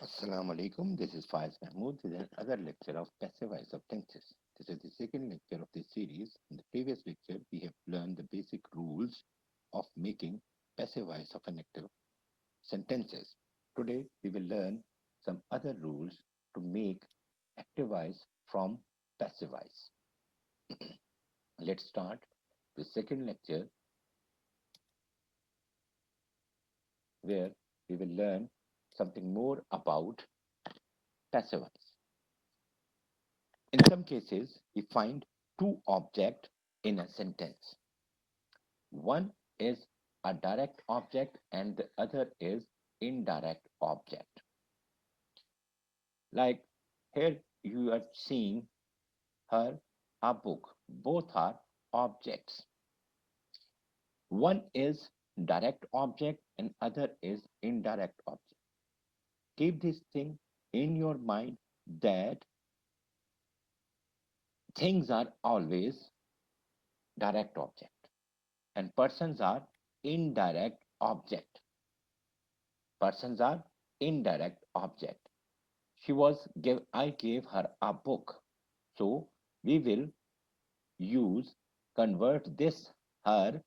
Assalamu alaikum. This is Faiz Mahmood with another lecture of passive voice of tenses. This is the second lecture of this series. In the previous lecture, we have learned the basic rules of making passive voice of an active sentences. Today, we will learn some other rules to make active voice from passive voice. Let's start the second lecture where we will learn something more about passive voice. In some cases, we find two objects in a sentence. One is a direct object and the other is indirect object. Like here you are seeing her a book. Both are objects. One is direct object and other is indirect object. Keep this thing in your mind that things are always direct object and persons are indirect object. Persons are indirect object. I gave her a book. So we will convert this her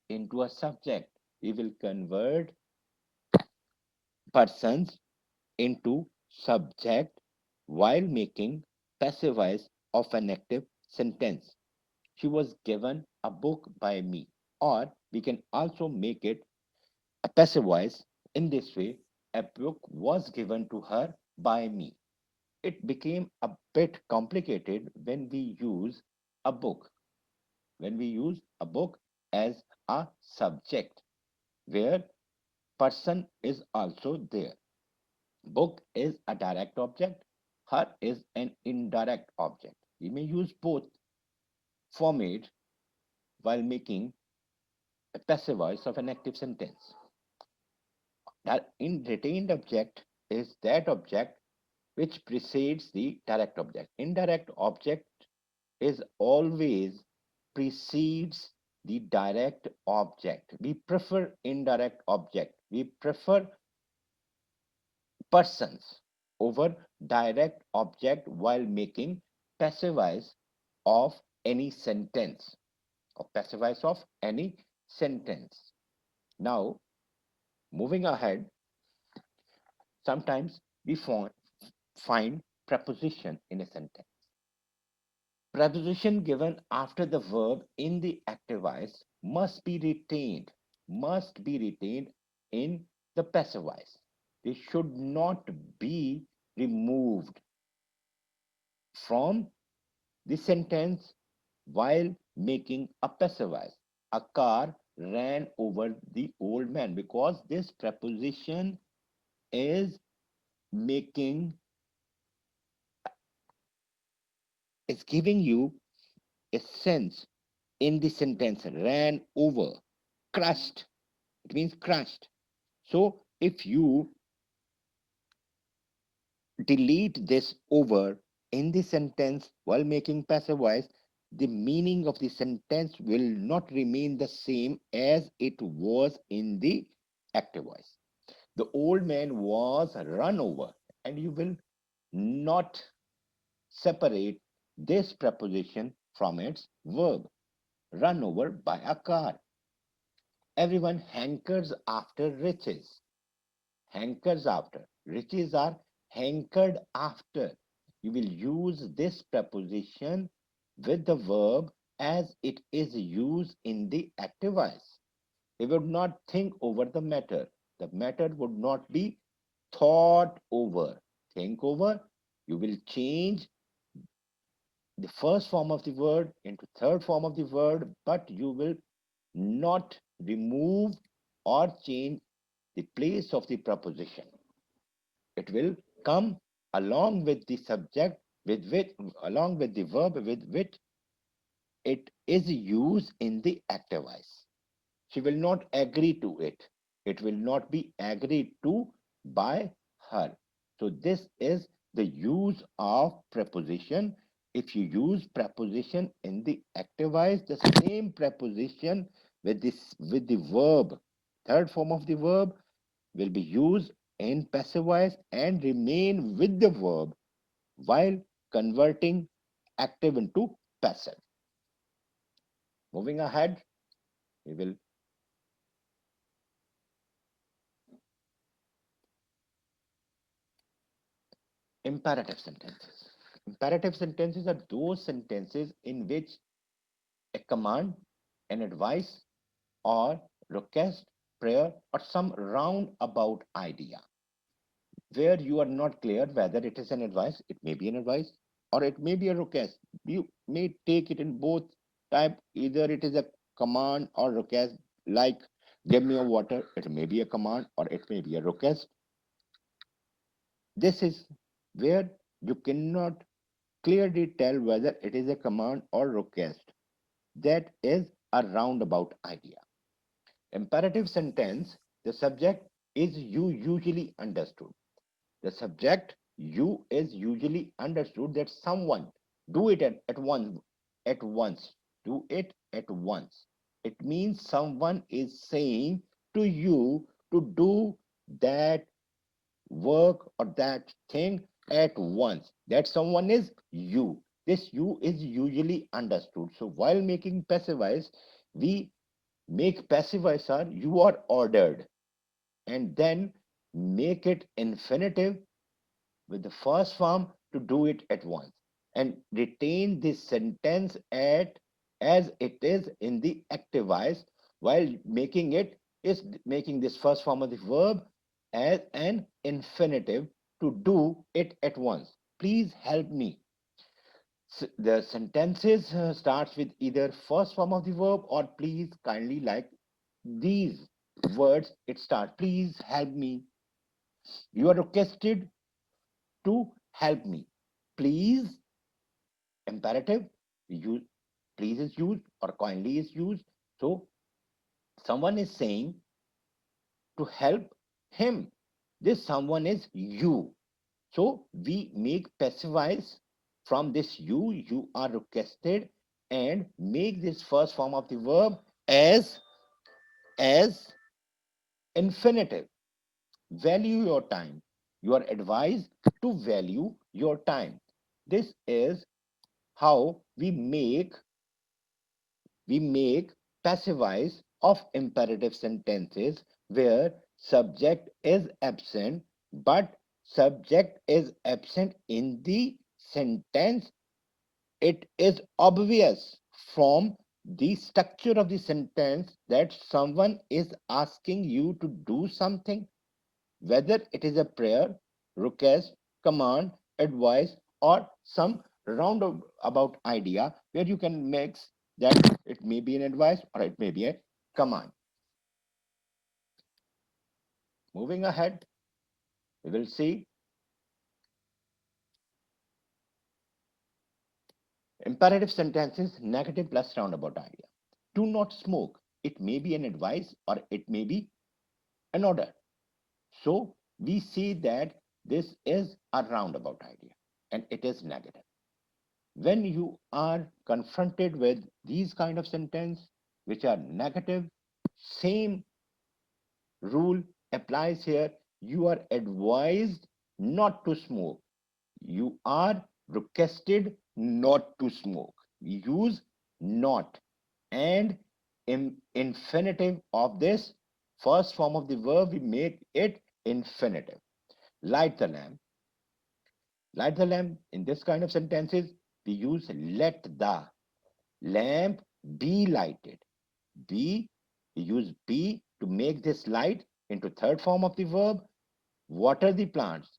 into a subject. We will convert persons into subject while making passive voice of an active sentence. She was given a book by me. Or we can also make it a passive voice in this way. A book was given to her by me. It became a bit complicated when we use a book, when we use a book as a subject, where person is also there. Book is a direct object, her is an indirect object. We may use both format while making a passive voice of an active sentence. That in retained object is that object which precedes the direct object. Indirect object is always precedes the direct object. We prefer indirect object. We prefer persons over direct object while making passive voice of any sentence or passive voice of any sentence. Now, moving ahead, sometimes we find preposition in a sentence. Preposition given after the verb in the active voice must be retained in the passive voice. They should not be removed from the sentence while making a passive voice. A car ran over the old man because this preposition is making is giving you a sense in the sentence ran over, crushed. It means crushed. So if you delete this over in the sentence while making passive voice, the meaning of the sentence will not remain the same as it was in the active voice. The old man was run over, and you will not separate this preposition from its verb, run over by a car. Everyone hankers after riches. Hankers after. Riches are hankered after. You will use this preposition with the verb as it is used in the active voice. You would not think over the matter. The matter would not be thought over. Think over. You will change the first form of the word into third form of the word, but you will not remove or change the place of the preposition. It will come along with the subject with which along with the verb with which it is used in the active voice. She will not agree to it. It will not be agreed to by her. So this is the use of preposition. If you use preposition in the active voice, the same preposition with the verb, third form of the verb will be used in passive voice and remain with the verb while converting active into passive. Moving ahead, we will imperative sentences. Imperative sentences are those sentences in which a command, an advice, or request, prayer, or some roundabout idea where you are not clear whether it is an advice, it may be an advice, or it may be a request. You may take it in both type, either it is a command or request, like give me a water, it may be a command or it may be a request. This is where you cannot clearly tell whether it is a command or request. That is a roundabout idea. Imperative sentence, the subject is you usually understood. The subject you is usually understood that someone do it at once. Do it at once. It means someone is saying to you to do that work or that thing at once. That someone is you. This you is usually understood. So while making passive voice, we make passive voice are you are ordered and then make it infinitive with the first form to do it at once and retain this sentence at as it is in the active voice while making it is making this first form of the verb as an infinitive to do it at once. Please help me. The sentences starts with either first form of the verb or please kindly, like these words it starts, please help me, you are requested to help me. Please, imperative, use, please is used or kindly is used. So someone is saying to help him. This someone is you. So we make passive voice from this you are requested and make this first form of the verb as infinitive. Value your time. You are advised to value your time. This is how we make passive voice of imperative sentences where subject is absent, but subject is absent in the sentence. It is obvious from the structure of the sentence that someone is asking you to do something, whether it is a prayer, request, command, advice, or some roundabout idea where you can mix that it may be an advice or it may be a command. Moving ahead, we will see imperative sentences, negative plus roundabout idea. Do not smoke. It may be an advice or it may be an order. So we see that this is a roundabout idea and it is negative. When you are confronted with these kind of sentence which are negative, same rule applies here. You are advised not to smoke. You are requested not to smoke. We use not and in infinitive of this first form of the verb, we make it infinitive. Light the lamp. Light the lamp. In this kind of sentences, we use let the lamp be lighted. Be, we use be to make this light into third form of the verb. Water the plants.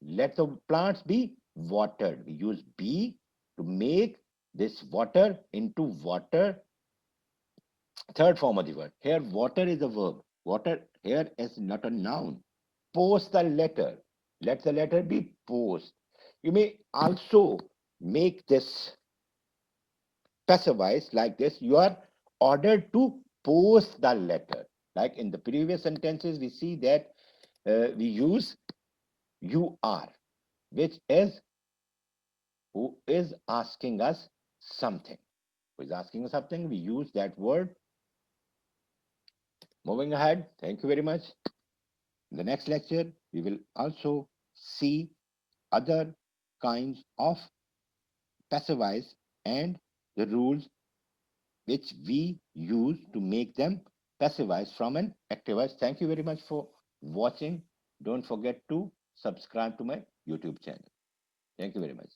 Let the plants be watered. We use be to make this water into water, third form of the word. Here, water is a verb. Water here is not a noun. Post the letter. Let the letter be post. You may also make this passive voice like this. You are ordered to post the letter. Like in the previous sentences, we see that we use you are, which is who is asking us something. Who is asking us something? We use that word. Moving ahead. Thank you very much. In the next lecture, We will also see other kinds of passive voice and the rules which we use to make them passive voice from an active voice. Thank you very much for watching. Don't forget to subscribe to my YouTube channel. Thank you very much.